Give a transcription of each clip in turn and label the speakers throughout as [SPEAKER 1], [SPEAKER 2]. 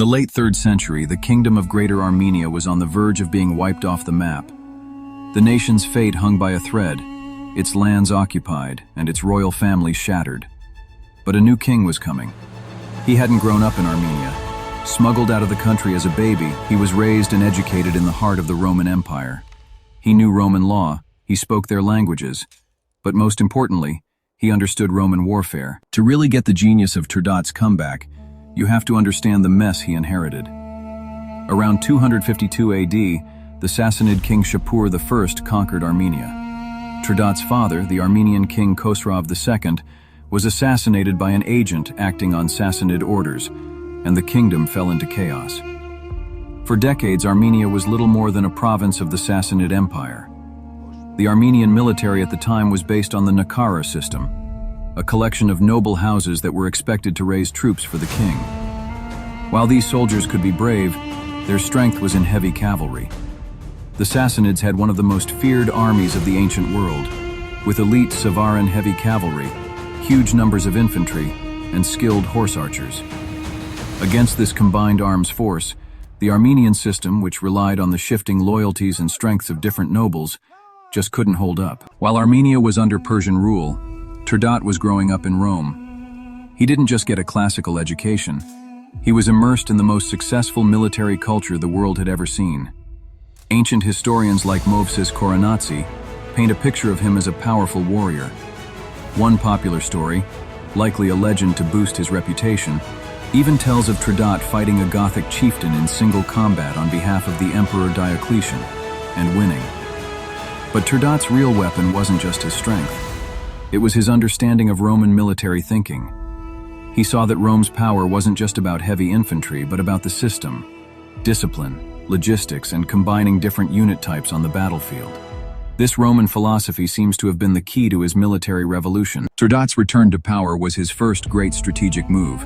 [SPEAKER 1] the late 3rd century, the kingdom of Greater Armenia was on the verge of being wiped off the map. The nation's fate hung by a thread, its lands occupied, and its royal family shattered. But a new king was coming. He hadn't grown up in Armenia. Smuggled out of the country as a baby, he was raised and educated in the heart of the Roman Empire. He knew Roman law, he spoke their languages, but most importantly, he understood Roman warfare. To really get the genius of Trdat's comeback, you have to understand the mess he inherited. Around 252 AD, the Sassanid king Shapur I conquered Armenia. Trdat's father, the Armenian king Khosrov II, was assassinated by an agent acting on Sassanid orders, and the kingdom fell into chaos. For decades, Armenia was little more than a province of the Sassanid Empire. The Armenian military at the time was based on the Nakara system, a collection of noble houses that were expected to raise troops for the king. While these soldiers could be brave, their strength was in heavy cavalry. The Sassanids had one of the most feared armies of the ancient world, with elite Savaran heavy cavalry, huge numbers of infantry, and skilled horse archers. Against this combined arms force, the Armenian system, which relied on the shifting loyalties and strengths of different nobles, just couldn't hold up. While Armenia was under Persian rule, Trdat was growing up in Rome. He didn't just get a classical education. He was immersed in the most successful military culture the world had ever seen. Ancient historians like Movses Koronatsi paint a picture of him as a powerful warrior. One popular story, likely a legend to boost his reputation, even tells of Trdat fighting a Gothic chieftain in single combat on behalf of the Emperor Diocletian, and winning. But Trdat's real weapon wasn't just his strength. It was his understanding of Roman military thinking. He saw that Rome's power wasn't just about heavy infantry, but about the system, discipline, logistics, and combining different unit types on the battlefield. This Roman philosophy seems to have been the key to his military revolution. Trdat's return to power was his first great strategic move.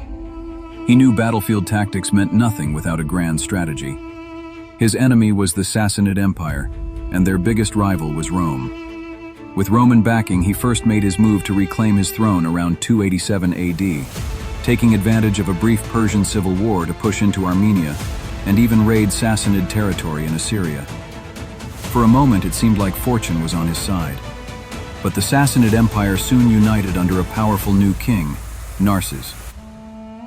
[SPEAKER 1] He knew battlefield tactics meant nothing without a grand strategy. His enemy was the Sassanid Empire, and their biggest rival was Rome. With Roman backing, he first made his move to reclaim his throne around 287 AD, taking advantage of a brief Persian civil war to push into Armenia and even raid Sassanid territory in Assyria. For a moment, it seemed like fortune was on his side. But the Sassanid Empire soon united under a powerful new king, Narses.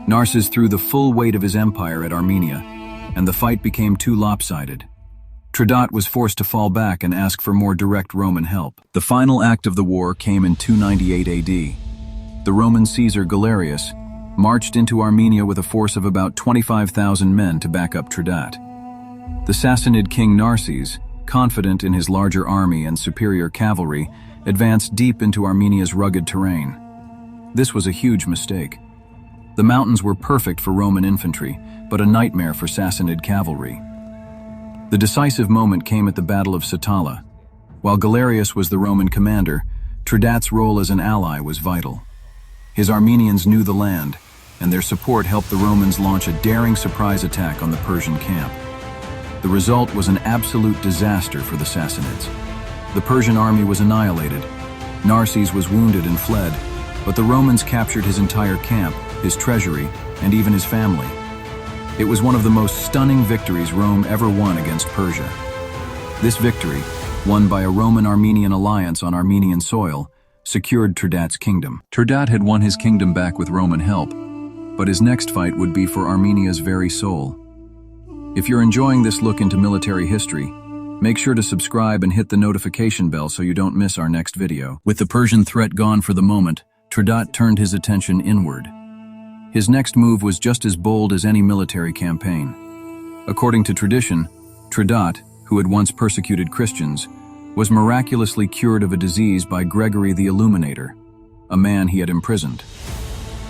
[SPEAKER 1] Narses threw the full weight of his empire at Armenia, and the fight became too lopsided. Trdat was forced to fall back and ask for more direct Roman help. The final act of the war came in 298 AD. The Roman Caesar Galerius marched into Armenia with a force of about 25,000 men to back up Trdat. The Sassanid king Narses, confident in his larger army and superior cavalry, advanced deep into Armenia's rugged terrain. This was a huge mistake. The mountains were perfect for Roman infantry, but a nightmare for Sassanid cavalry. The decisive moment came at the Battle of Satala. While Galerius was the Roman commander, Trdat's role as an ally was vital. His Armenians knew the land, and their support helped the Romans launch a daring surprise attack on the Persian camp. The result was an absolute disaster for the Sassanids. The Persian army was annihilated. Narses was wounded and fled, but the Romans captured his entire camp, his treasury, and even his family. It was one of the most stunning victories Rome ever won against Persia. This victory, won by a Roman-Armenian alliance on Armenian soil, secured Trdat's kingdom. Trdat had won his kingdom back with Roman help, but his next fight would be for Armenia's very soul. If you're enjoying this look into military history, make sure to subscribe and hit the notification bell so you don't miss our next video. With the Persian threat gone for the moment, Trdat turned his attention inward. His next move was just as bold as any military campaign. According to tradition, Trdat, who had once persecuted Christians, was miraculously cured of a disease by Gregory the Illuminator, a man he had imprisoned.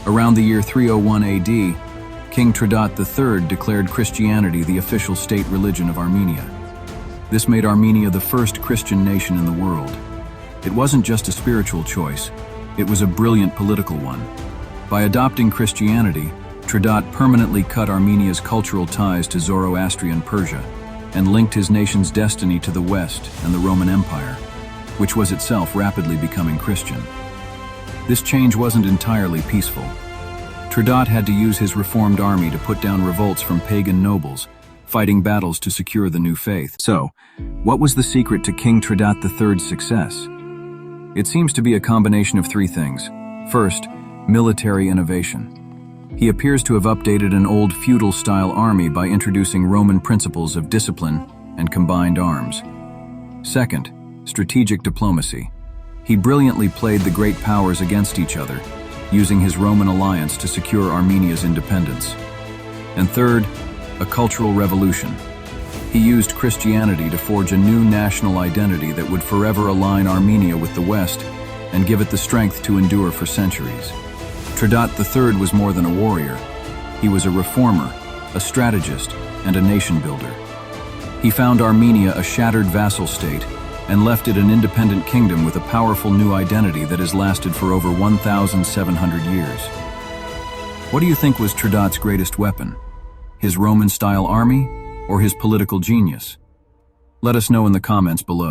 [SPEAKER 1] Around the year 301 AD, King Trdat III declared Christianity the official state religion of Armenia. This made Armenia the first Christian nation in the world. It wasn't just a spiritual choice, it was a brilliant political one. By adopting Christianity, Trdat permanently cut Armenia's cultural ties to Zoroastrian Persia and linked his nation's destiny to the West and the Roman Empire, which was itself rapidly becoming Christian. This change wasn't entirely peaceful. Trdat had to use his reformed army to put down revolts from pagan nobles, fighting battles to secure the new faith. So, what was the secret to King Trdat III's success? It seems to be a combination of three things. First, military innovation. He appears to have updated an old feudal-style army by introducing Roman principles of discipline and combined arms. Second, strategic diplomacy. He brilliantly played the great powers against each other, using his Roman alliance to secure Armenia's independence. And third, a cultural revolution. He used Christianity to forge a new national identity that would forever align Armenia with the West and give it the strength to endure for centuries. Trdat III was more than a warrior. He was a reformer, a strategist, and a nation builder. He found Armenia a shattered vassal state and left it an independent kingdom with a powerful new identity that has lasted for over 1,700 years. What do you think was Trdat's greatest weapon? His Roman-style army or his political genius? Let us know in the comments below.